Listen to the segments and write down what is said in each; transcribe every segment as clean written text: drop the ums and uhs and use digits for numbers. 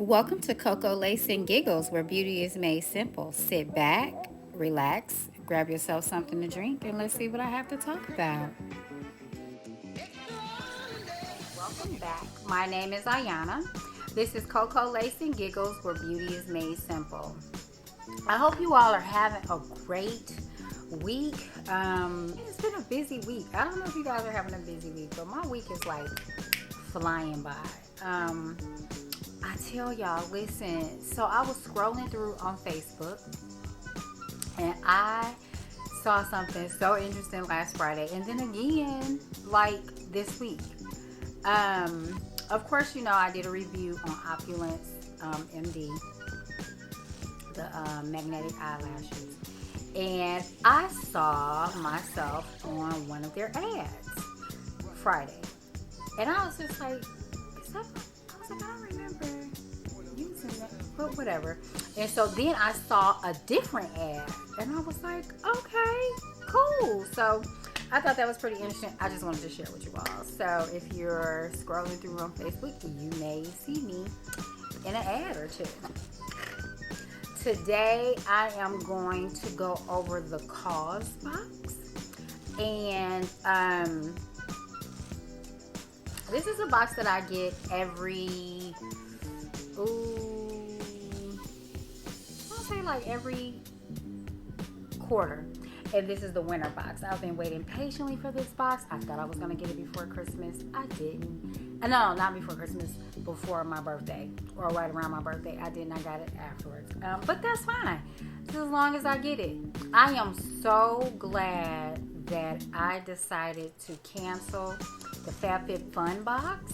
Welcome to CoCo Lace and Giggles, where beauty is made simple. Sit back, relax, grab yourself something to drink, and let's see what I have to talk about. Welcome back. My name is Ayana. This is CoCo Lace and Giggles, where beauty is made simple. I hope you all are having a great week. It's been a busy week. I don't know if you guys are having a busy week, but my week is like flying by. I tell y'all, listen, so I was scrolling through on Facebook and I saw something so interesting last Friday and then again like this week. Of course, you know, I did a review on Opulence MD, the magnetic eyelashes, and I saw myself on one of their ads Friday, and I was just like, is that, I was like, I don't remember using that, but whatever. And so then I saw a different ad, and I was like, okay, cool. So I thought that was pretty interesting. I just wanted to share with you all. So if you're scrolling through on Facebook, you may see me in an ad or two. Today I am going to go over the CAUSEBOX, and this is a box that I get every, I'll say like every quarter. And this is the winter box. I've been waiting patiently for this box. I thought I was going to get it before Christmas. I didn't. No, not before Christmas. Before my birthday. Or right around my birthday. I didn't. I got it afterwards. But that's fine. Just as long as I get it. I am so glad that I decided to cancel the FabFitFun box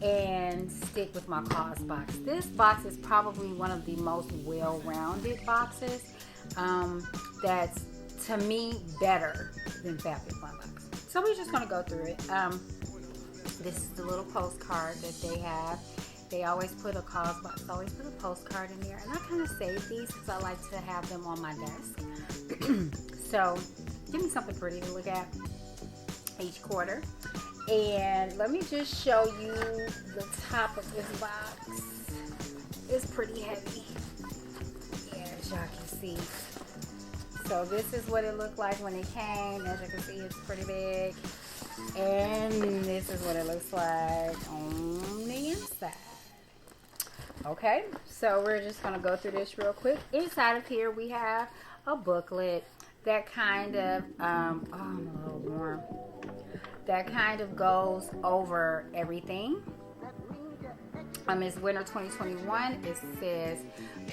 and stick with my CAUSEBOX. This box is probably one of the most well-rounded boxes that's, to me, better than FabFitFun box. So we're just going to go through it. This is the little postcard that they have. They always put a CAUSEBOX, always put a postcard in there. And I kind of save these because I like to have them on my desk. So give me something pretty to look at each quarter. And let me just show you the top of this box. It's pretty heavy. Yeah, as y'all can see. So this is what it looked like when it came. As you can see, it's pretty big. And this is what it looks like on the inside. Okay, so we're just going to go through this real quick. Inside of here, we have a booklet that kind of, oh, I'm a little warm. That kind of goes over everything. It's winter 2021. It says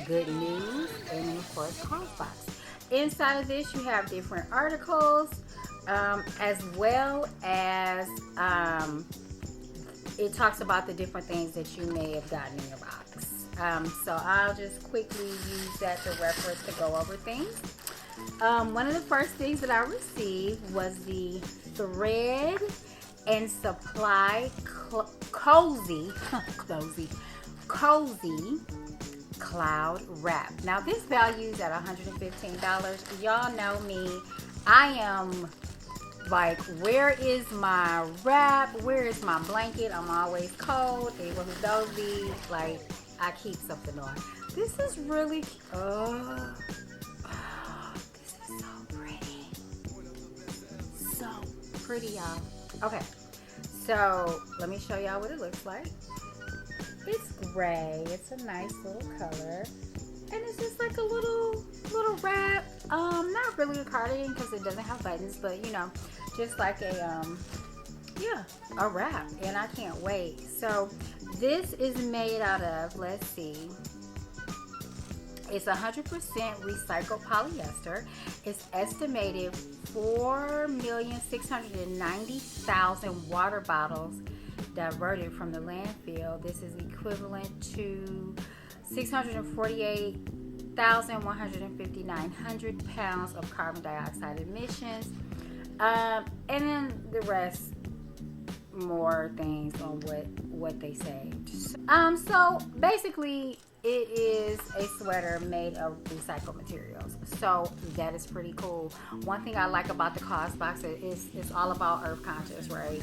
good news, and then of course CAUSEBOX. Inside of this, you have different articles, as well as it talks about the different things that you may have gotten in your box. So I'll just quickly use that to reference to go over things. One of the first things that I received was the Thread and Supply Cozy Cloud Wrap. Now this values at $115. Y'all know me. I am like, where is my wrap? Where is my blanket? I'm always cold. And what those be like, I keep something on. This is really, oh, this is so pretty. So pretty, y'all. Okay, so let me show y'all what it looks like. It's gray. It's a nice little color, and it's just like a little wrap. Not really a cardigan because it doesn't have buttons, but you know, just like a a wrap. And I can't wait. So this is made out of, let's see, it's 100% recycled polyester. It's estimated 4,690,000 water bottles diverted from the landfill. This is equivalent to 648,159 pounds of carbon dioxide emissions. And then the rest, more things on what they saved. So basically, it is a sweater made of recycled materials. So that is pretty cool. One thing I like about the CAUSEBOX is it's all about earth conscious, right?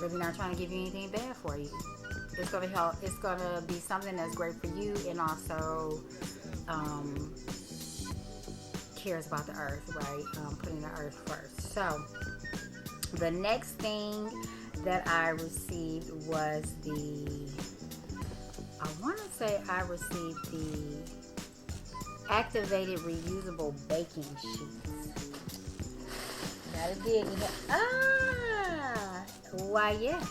Really not trying to give you anything bad for you. It's gonna help. It's gonna be something that's great for you, and also cares about the earth, right? Putting the earth first. So the next thing that I received was I want to say I received the activated reusable baking sheets. Gotta dig in here. Why yes.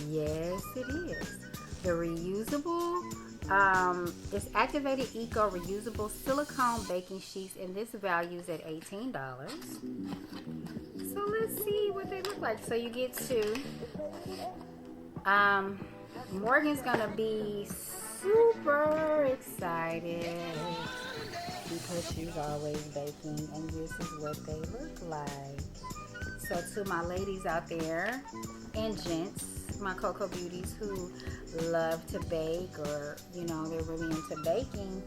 Yes, it is. The reusable, it's activated eco reusable silicone baking sheets, and this values at $18. So let's see what they look like. So you get two. Morgan's gonna be super excited because she's always baking, and this is what they look like. So to my ladies out there and gents, my CoCo beauties who love to bake, or you know, they're really into baking,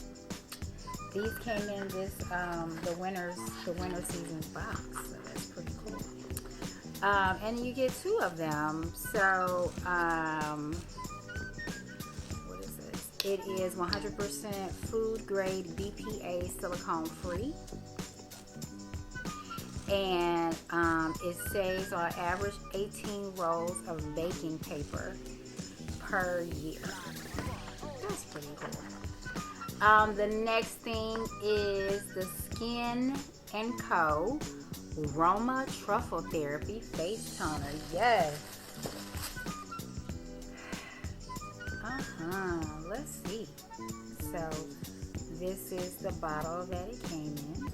these came in this the winter season's box. So that's pretty cool. And you get two of them. So what is this? It is 100% food grade BPA silicone free. And it saves on average 18 rolls of baking paper per year. That's pretty cool. The next thing is the Skin & Co. Roma Truffle Therapy Face Toner. Yes. Let's see. So this is the bottle that it came in.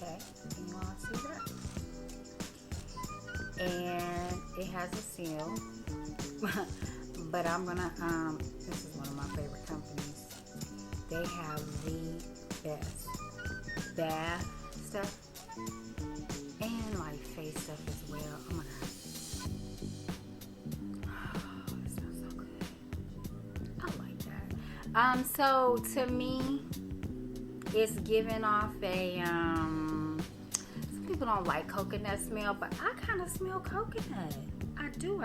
Okay, can you all see that? And it has a seal. But I'm gonna this is one of my favorite companies. They have the best bath stuff and like face stuff as well. Oh my god. Oh, it smells so good. I like that. So to me, it's giving off a some people don't like coconut smell, but I kind of smell coconut. I do.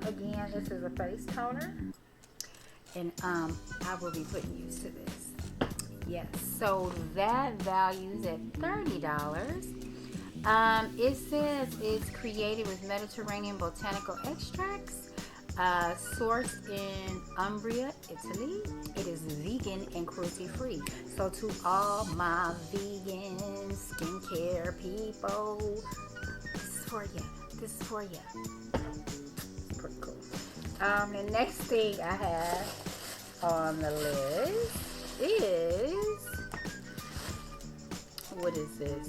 Again, this is a face toner, and I will be putting use to this. Yes, so that values at $30. It says it's created with Mediterranean botanical extracts, sourced in Umbria, Italy. It is vegan and cruelty free. So to all my vegan skincare people, this is for you. This is for you. It's pretty cool. The next thing I have on the list is, what is this?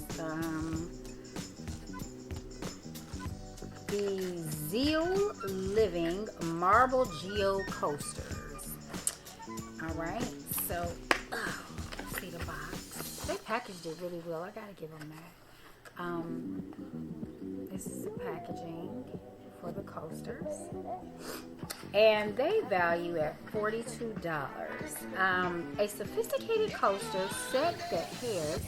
The Zeal Living Marble Geo Coasters. Alright, so let's see the box. They packaged it really well. I gotta give them that. This is the packaging for the coasters, and they value at $42. A sophisticated coaster set that pairs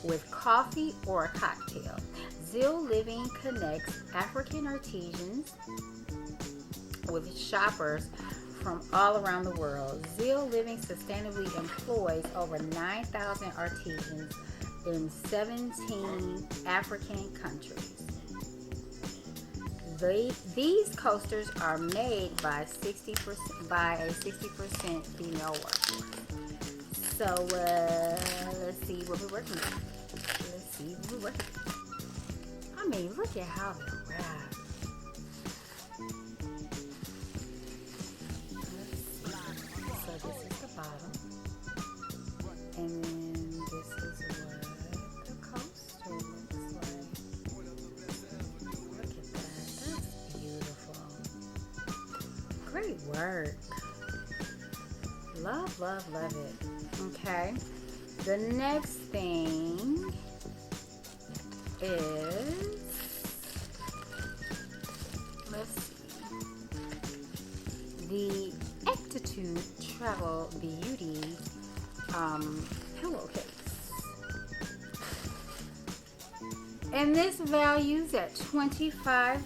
with coffee or a cocktail. Zeal Living connects African artisans with shoppers from all around the world. Zeal Living sustainably employs over 9,000 artisans in 17 African countries. These coasters are made by a 60% female workforce. So let's see what we're working with. I mean, look at how they're wrapped. So this is the bottom, and then this is what the coaster looks like. Look at that. That's beautiful. Great work. Love it. Okay. The next thing is, let's see, the Aptitude Travel Beauty pillowcase, and this values at $25.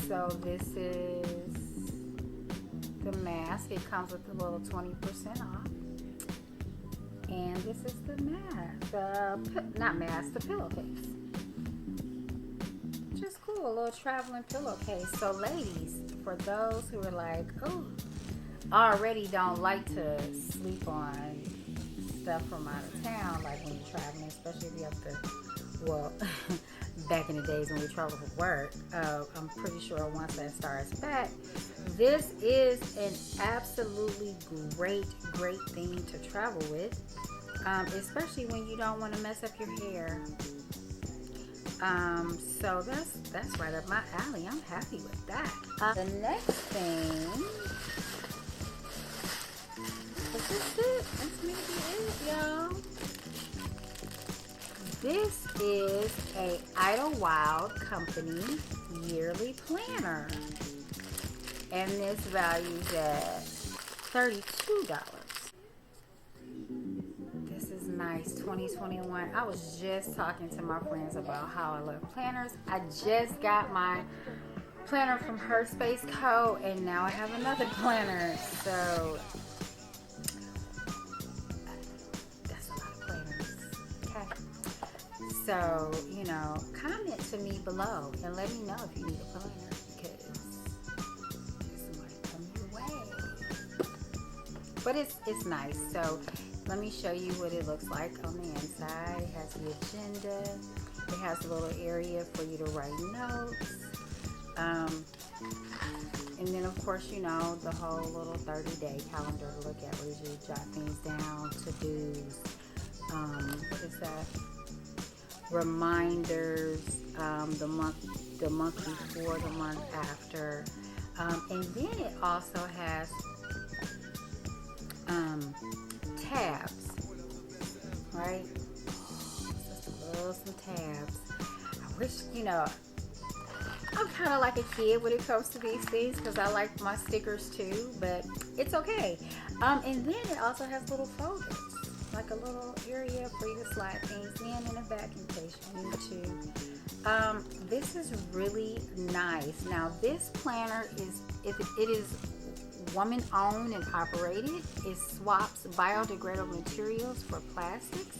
So this is the mask. It comes with a little 20% off. And this is the mask. The pillowcase. Just cool, a little traveling pillowcase. So ladies, for those who are like, oh, already don't like to sleep on stuff from out of town, like when you're traveling, especially if you have to, well, back in the days when we traveled for work, I'm pretty sure once that starts back, this is an absolutely great thing to travel with, especially when you don't want to mess up your hair. So that's right up my alley. I'm happy with that. The next thing, this is it. That's maybe it, y'all. This is a Idlewild Company yearly planner, and this values at $32. This is nice. 2021. I was just talking to my friends about how I love planners. I just got my planner from Her Space Co, and now I have another planner. So that's a lot of planners. Okay. So, you know, comment to me below and let me know if you need a planner, because this might come your way. But it's nice. So let me show you what it looks like on the inside. It has the agenda. It has a little area for you to write notes. And then, of course, you know, the whole little 30-day calendar to look at where you jot things down, to-dos. What is that? Reminders, the month before, the month after. And then it also has tabs, right? Just love some tabs. I wish, you know, I'm kind of like a kid when it comes to these things, because I like my stickers too, but it's okay. And then it also has little folders, like a little area for you to slide things in the back in case you need to. This is really nice. Now this planner it is woman owned and operated. It swaps biodegradable materials for plastics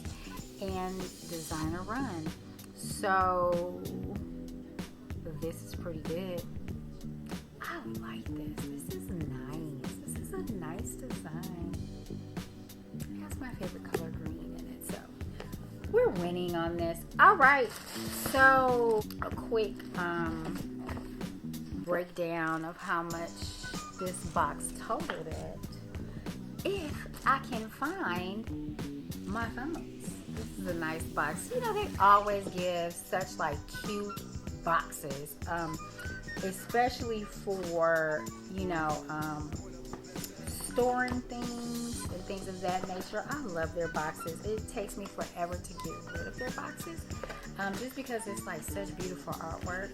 and designer run. So this is pretty good. I like this. This is nice. This is a nice design. It has my favorite color, green, in it. So we're winning on this. All right. So a quick breakdown of how much this box totaled at, if I can find my phones. This is a nice box. You know, they always give such like cute boxes, especially for, you know, storing things and things of that nature. I love their boxes. It takes me forever to get rid of their boxes, just because it's like such beautiful artwork.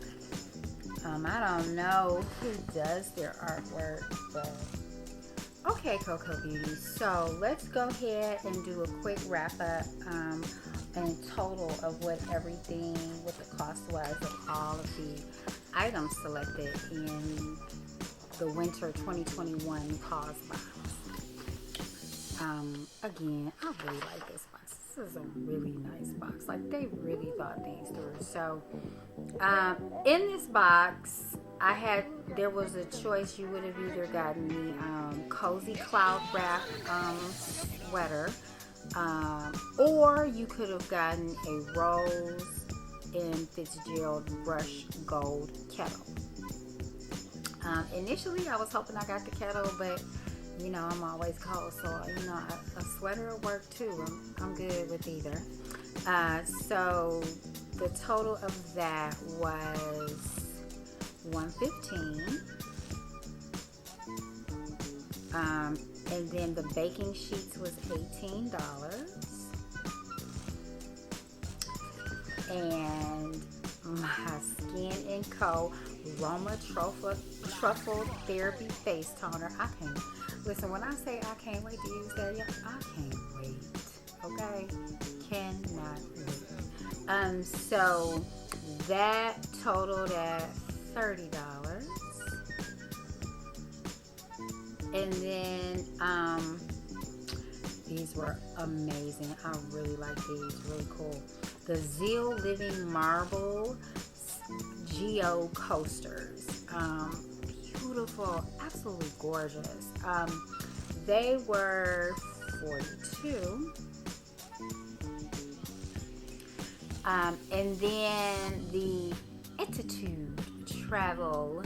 I don't know who does their artwork, but okay, CoCo Beauty. So let's go ahead and do a quick wrap up and total of what the cost was of all of the items selected in the Winter 2021 CAUSEBOX. Again, I really like this box. This is a really nice box. Like, they really thought things through. So, in this box, there was a choice. You would have either gotten the Cozy Cloud Wrap sweater, or you could have gotten a Rose and Fitzgerald Brush Gold kettle. Initially, I was hoping I got the kettle, but you know, I'm always cold, so you know, a sweater will work too. I'm good with either. So the total of that was $115. And then the baking sheets was $18. And my Skin & Co. Roma Truffle Therapy Face Toner. I can't. Listen, when I say I can't wait to use that, y'all, I can't wait. Okay? Cannot wait. So that totaled at $30. And then these were amazing. I really like these. Really cool. The Zeal Living Marble Geo Coasters. Beautiful. Absolutely gorgeous. They were 42. And then the Attitude Travel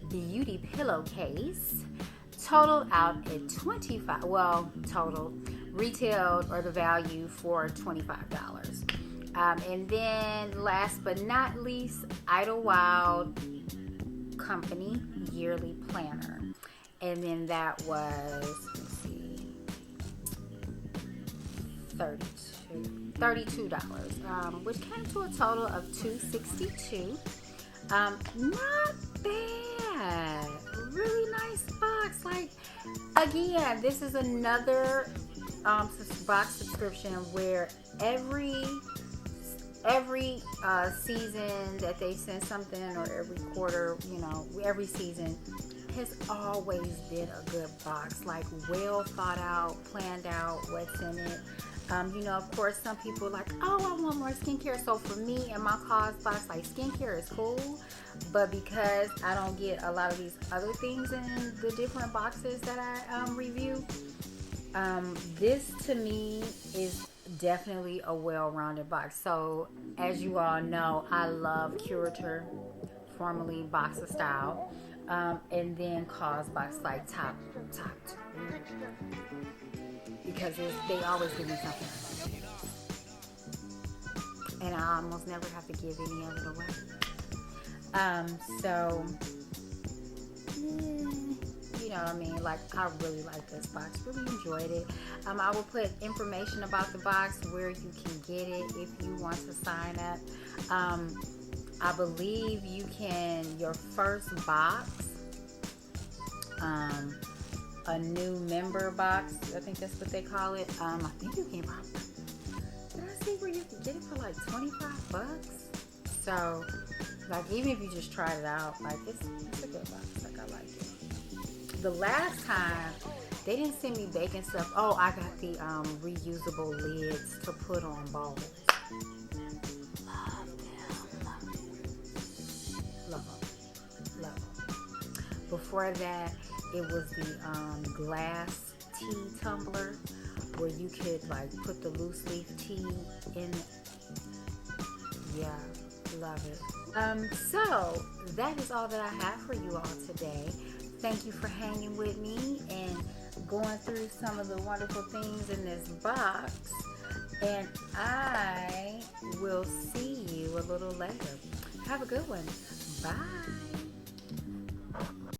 Beauty Pillowcase totaled out at 25. Well, total retailed or the value for $25. And then last but not least, Idlewild Company Yearly Planner. And then that was, let's see, $32, which came to a total of $262. Not bad. Really nice box. Like, again, this is another box subscription where every season that they send something, or every quarter, you know, every season has always been a good box. Like, well thought out, planned out, what's in it. You know, of course, some people are like, oh, I want more skincare. So for me and my CAUSEBOX, like, skincare is cool, but because I don't get a lot of these other things in the different boxes that I review, this to me is definitely a well-rounded box. So as you all know, I love Curator, formerly Boxer Style, and then CAUSEBOX, like top two, because they always give me something, and I almost never have to give any of it away. So you know what I mean? Like, I really like this box. Really enjoyed it. I will put information about the box, where you can get it if you want to sign up. I believe you can, your first box, a new member box, I think that's what they call it. I think you can probably, did I see where you can get it for like $25? So, like, even if you just try it out, like, it's a good box. Like, I like it. The last time, they didn't send me baking stuff. Oh, I got the reusable lids to put on bowls. Love them. Before that, it was the glass tea tumbler, where you could, like, put the loose leaf tea in. Yeah, love it. So that is all that I have for you all today. Thank you for hanging with me and going through some of the wonderful things in this box. And I will see you a little later. Have a good one. Bye.